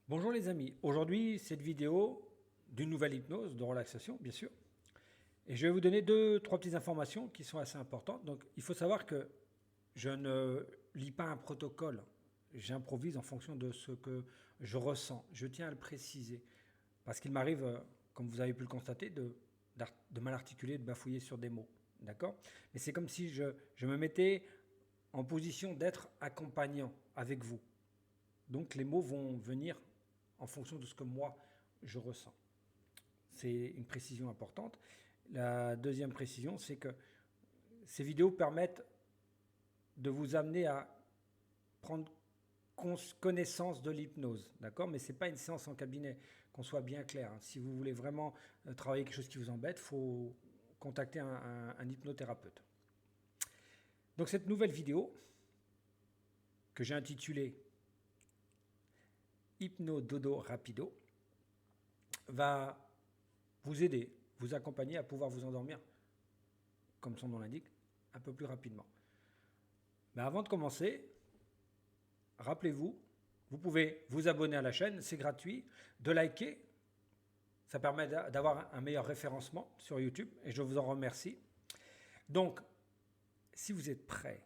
Bonjour les amis, aujourd'hui cette vidéo d'une nouvelle hypnose de relaxation bien sûr. Et je vais vous donner trois petites informations qui sont assez importantes. Donc il faut savoir que je ne lis pas un protocole, j'improvise en fonction de ce que je ressens. Je tiens à le préciser parce qu'il m'arrive, comme vous avez pu le constater, de mal articuler, de bafouiller sur des mots. D'accord. Mais c'est comme si je me mettais en position d'être accompagnant avec vous. Donc les mots vont venir en fonction de ce que moi je ressens. C'est une précision importante. La deuxième précision, c'est que ces vidéos permettent de vous amener à prendre connaissance de l'hypnose, d'accord. Mais ce n'est pas une séance en cabinet, qu'on soit bien clair. Si vous voulez vraiment travailler quelque chose qui vous embête, il faut contacter un hypnothérapeute. Donc cette nouvelle vidéo, que j'ai intitulée Hypno Dodo Rapido, va vous aider, vous accompagner à pouvoir vous endormir, comme son nom l'indique, un peu plus rapidement. Mais avant de commencer, rappelez-vous, vous pouvez vous abonner à la chaîne, c'est gratuit, de liker, ça permet d'avoir un meilleur référencement sur YouTube et je vous en remercie. Donc, si vous êtes prêt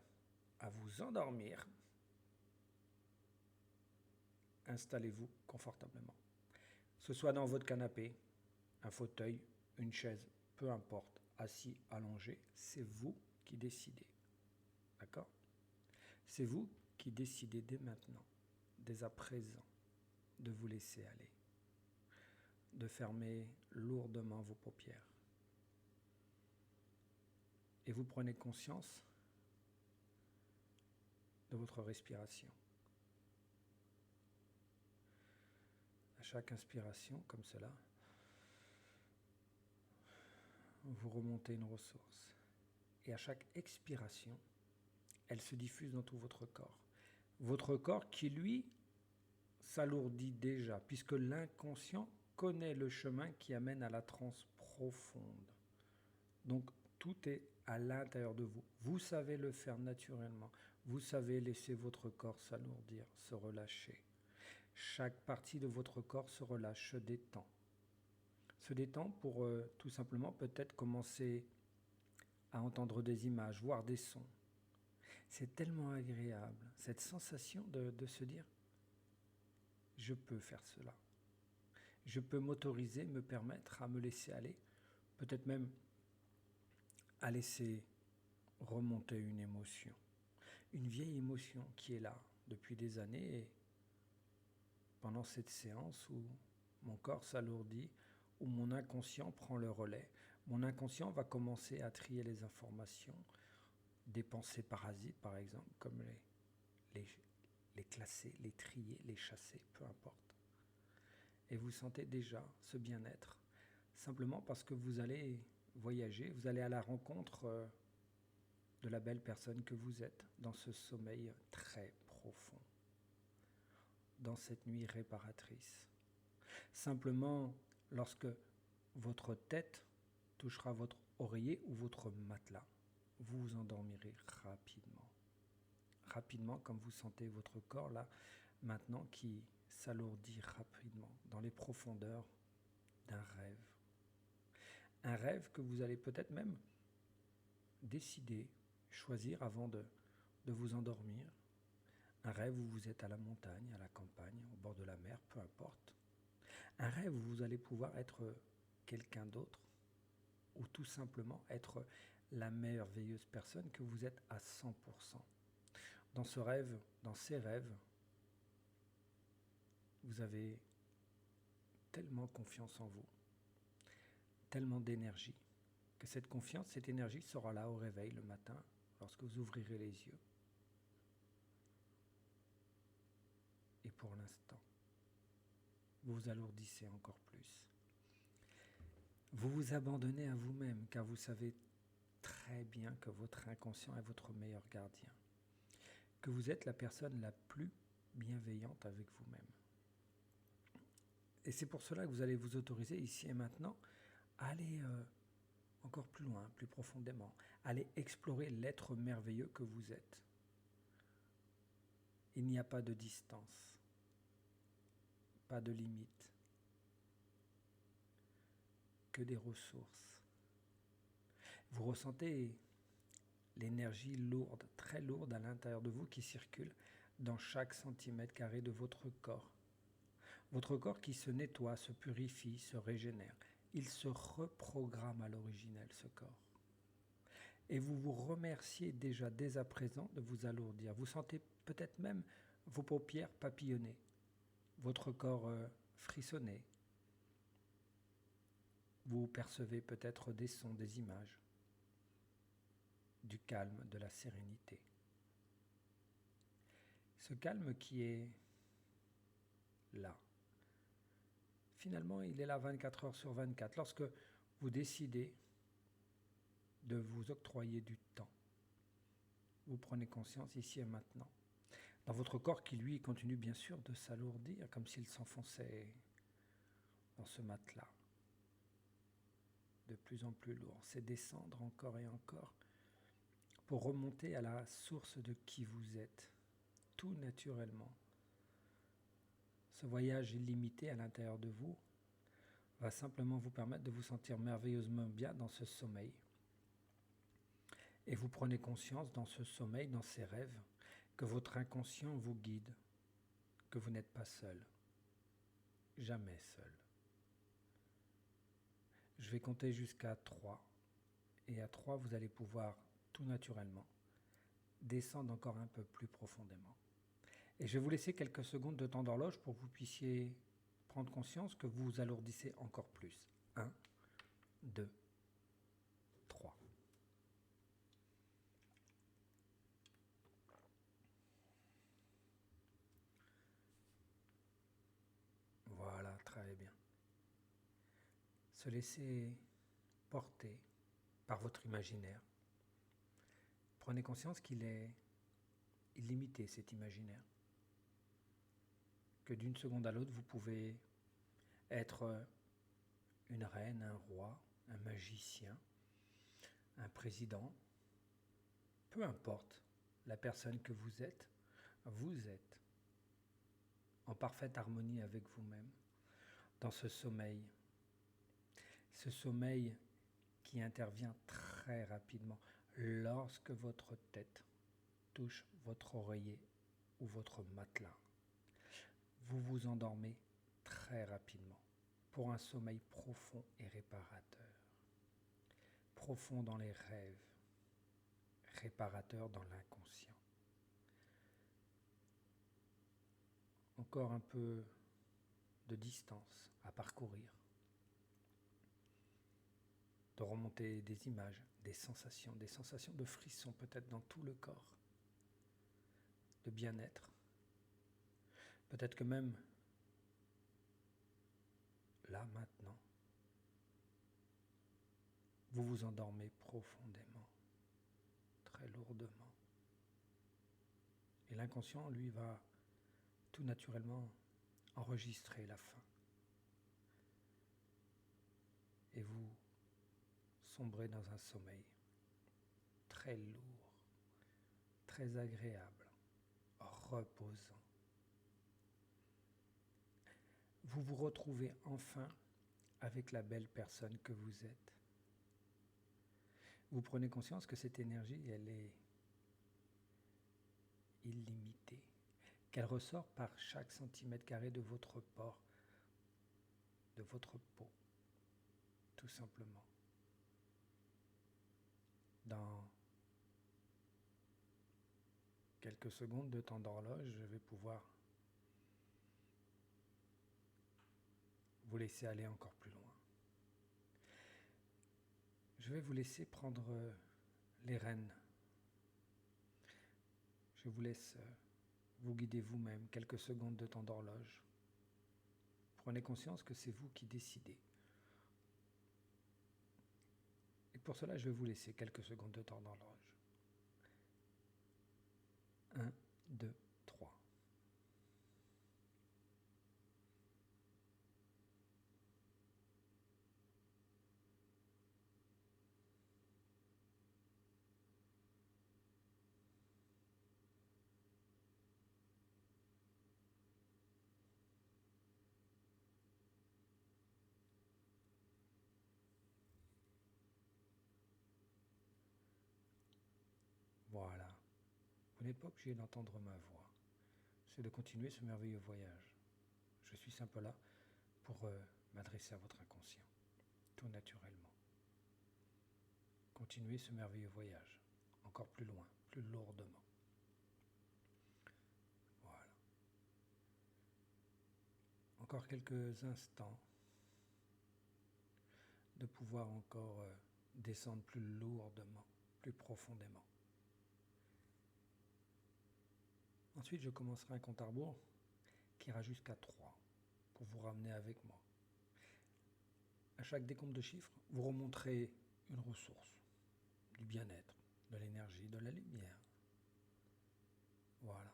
à vous endormir, installez-vous confortablement. Que ce soit dans votre canapé, un fauteuil, une chaise, peu importe, assis, allongé, c'est vous qui décidez. D'accord? C'est vous qui décidez dès maintenant, dès à présent, de vous laisser aller, de fermer lourdement vos paupières. Et vous prenez conscience de votre respiration. À chaque inspiration, comme cela, vous remontez une ressource. Et à chaque expiration, elle se diffuse dans tout votre corps. Votre corps qui, lui, s'alourdit déjà, puisque l'inconscient connaît le chemin qui amène à la transe profonde. Donc, tout est à l'intérieur de vous. Vous savez le faire naturellement. Vous savez laisser votre corps s'alourdir, se relâcher. Chaque partie de votre corps se relâche, se détend. Se détend pour tout simplement peut-être commencer à entendre des images, voir des sons. C'est tellement agréable, cette sensation de se dire « je peux faire cela ». Je peux m'autoriser, me permettre à me laisser aller, peut-être même à laisser remonter une émotion. Une vieille émotion qui est là depuis des années et pendant cette séance où mon corps s'alourdit, où mon inconscient prend le relais, mon inconscient va commencer à trier les informations, des pensées parasites par exemple, comme les classer, les trier, les chasser, peu importe. Et vous sentez déjà ce bien-être, simplement parce que vous allez voyager, vous allez à la rencontre de la belle personne que vous êtes, dans ce sommeil très profond, dans cette nuit réparatrice. Simplement, lorsque votre tête touchera votre oreiller ou votre matelas, vous vous endormirez rapidement. Rapidement, comme vous sentez votre corps là, maintenant, qui s'alourdit rapidement dans les profondeurs d'un rêve. Un rêve que vous allez peut-être même décider, choisir avant de vous endormir. Un rêve où vous êtes à la montagne, à la campagne, au bord de la mer, peu importe. Un rêve où vous allez pouvoir être quelqu'un d'autre ou tout simplement être la merveilleuse personne que vous êtes à 100%. Dans ce rêve, dans ces rêves, vous avez tellement confiance en vous, tellement d'énergie, que cette confiance, cette énergie sera là au réveil le matin, lorsque vous ouvrirez les yeux. Et pour l'instant, vous vous alourdissez encore plus. Vous vous abandonnez à vous-même, car vous savez très bien que votre inconscient est votre meilleur gardien, que vous êtes la personne la plus bienveillante avec vous-même. Et c'est pour cela que vous allez vous autoriser ici et maintenant à aller encore plus loin, plus profondément, à aller explorer l'être merveilleux que vous êtes. Il n'y a pas de distance. pas de limites, que des ressources. Vous ressentez l'énergie lourde, très lourde à l'intérieur de vous qui circule dans chaque centimètre carré de votre corps. Votre corps qui se nettoie, se purifie, se régénère. Il se reprogramme à l'originel, ce corps. Et vous vous remerciez déjà dès à présent de vous alourdir. Vous sentez peut-être même vos paupières papillonner, votre corps frissonner. Vous percevez peut-être des sons, des images, du calme, de la sérénité. Ce calme qui est là. Finalement, il est là 24 heures sur 24. Lorsque vous décidez de vous octroyer du temps, vous prenez conscience ici et maintenant. Dans votre corps qui, lui, continue bien sûr de s'alourdir, comme s'il s'enfonçait dans ce matelas. De plus en plus lourd. C'est descendre encore et encore pour remonter à la source de qui vous êtes, tout naturellement. Ce voyage illimité à l'intérieur de vous va simplement vous permettre de vous sentir merveilleusement bien dans ce sommeil. Et vous prenez conscience dans ce sommeil, dans ces rêves, que votre inconscient vous guide, que vous n'êtes pas seul, jamais seul. Je vais compter jusqu'à 3. Et à 3, vous allez pouvoir, tout naturellement, descendre encore un peu plus profondément. Et je vais vous laisser quelques secondes de temps d'horloge pour que vous puissiez prendre conscience que vous vous alourdissez encore plus. 1, 2, 3. Voilà, très bien. Se laisser porter par votre imaginaire. Prenez conscience qu'il est illimité, cet imaginaire. Que d'une seconde à l'autre, vous pouvez être une reine, un roi, un magicien, un président. Peu importe la personne que vous êtes en parfaite harmonie avec vous-même, dans ce sommeil. Ce sommeil qui intervient très rapidement lorsque votre tête touche votre oreiller ou votre matelas. Vous vous endormez très rapidement pour un sommeil profond et réparateur. Profond dans les rêves, réparateur dans l'inconscient. Encore un peu de distance à parcourir, de remonter des images, des sensations de frissons peut-être dans tout le corps, de bien-être. Peut-être que même là maintenant, vous vous endormez profondément, très lourdement. Et l'inconscient, lui, va tout naturellement enregistrer la fin. Et vous sombrez dans un sommeil très lourd, très agréable, reposant. Vous vous retrouvez enfin avec la belle personne que vous êtes. Vous prenez conscience que cette énergie, elle est illimitée, qu'elle ressort par chaque centimètre carré de votre corps, de votre peau, tout simplement. Dans quelques secondes de temps d'horloge, je vais pouvoir vous laisser aller encore plus loin. Je vais vous laisser prendre les rênes. Je vous laisse vous guider vous-même quelques secondes de temps d'horloge. Prenez conscience que c'est vous qui décidez. Et pour cela, je vais vous laisser quelques secondes de temps d'horloge. 1, 2, 3. Vous n'êtes pas obligé d'entendre ma voix. C'est de continuer ce merveilleux voyage. Je suis simplement là pour m'adresser à votre inconscient, tout naturellement. Continuez ce merveilleux voyage, encore plus loin, plus lourdement. Voilà. Encore quelques instants de pouvoir encore descendre plus lourdement, plus profondément. Ensuite, je commencerai un compte à rebours qui ira jusqu'à 3 pour vous ramener avec moi. À chaque décompte de chiffres, vous remonterez une ressource, du bien-être, de l'énergie, de la lumière. Voilà.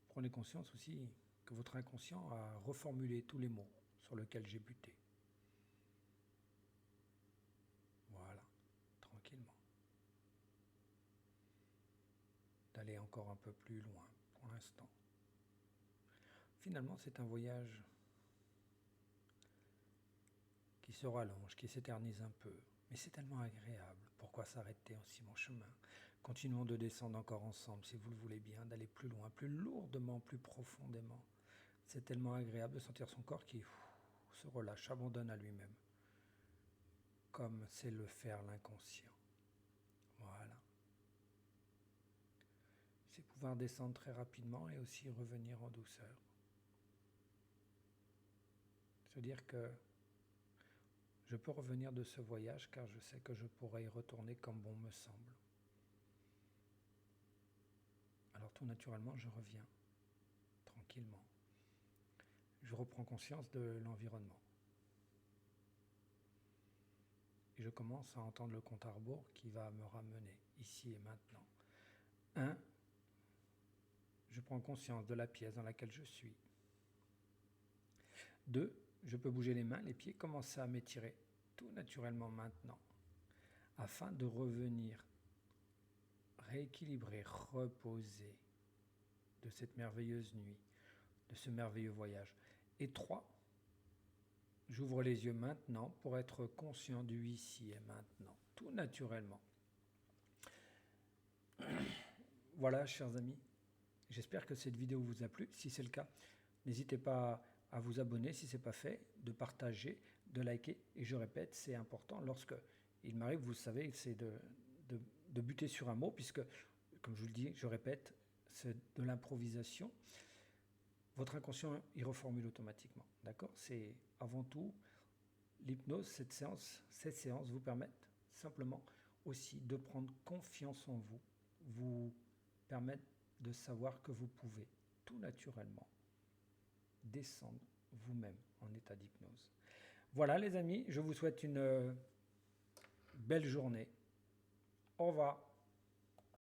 Prenez conscience aussi que votre inconscient a reformulé tous les mots sur lesquels j'ai buté. Voilà, tranquillement. D'aller encore un peu plus loin pour l'instant. Finalement, c'est un voyage qui se rallonge, qui s'éternise un peu. Mais c'est tellement agréable. Pourquoi s'arrêter aussi mon chemin? Continuons de descendre encore ensemble, si vous le voulez bien, d'aller plus loin, plus lourdement, plus profondément. C'est tellement agréable de sentir son corps qui se relâche, s'abandonne à lui-même, comme c'est le faire l'inconscient. Voilà. C'est pouvoir descendre très rapidement et aussi revenir en douceur. Se dire que je peux revenir de ce voyage car je sais que je pourrai y retourner comme bon me semble. Alors tout naturellement, je reviens, tranquillement. Je reprends conscience de l'environnement. Et je commence à entendre le compte à rebours qui va me ramener ici et maintenant. 1. Je prends conscience de la pièce dans laquelle je suis. 2. Je peux bouger les mains, les pieds, commencer à m'étirer tout naturellement maintenant, afin de revenir rééquilibrer, reposer de cette merveilleuse nuit, de ce merveilleux voyage. Et 3. J'ouvre les yeux maintenant pour être conscient du ici et maintenant, tout naturellement. Voilà, chers amis, j'espère que cette vidéo vous a plu. Si c'est le cas, n'hésitez pas à vous abonner si ce n'est pas fait, de partager, de liker. Et je répète, c'est important lorsque il m'arrive, vous savez, c'est de buter sur un mot, puisque, comme je vous le dis, je répète, c'est de l'improvisation. Votre inconscient, il reformule automatiquement. D'accord? C'est avant tout l'hypnose, cette séance vous permettent simplement aussi de prendre confiance en vous, vous permettre de savoir que vous pouvez tout naturellement descendre vous-même en état d'hypnose. Voilà les amis, je vous souhaite une belle journée. Au revoir.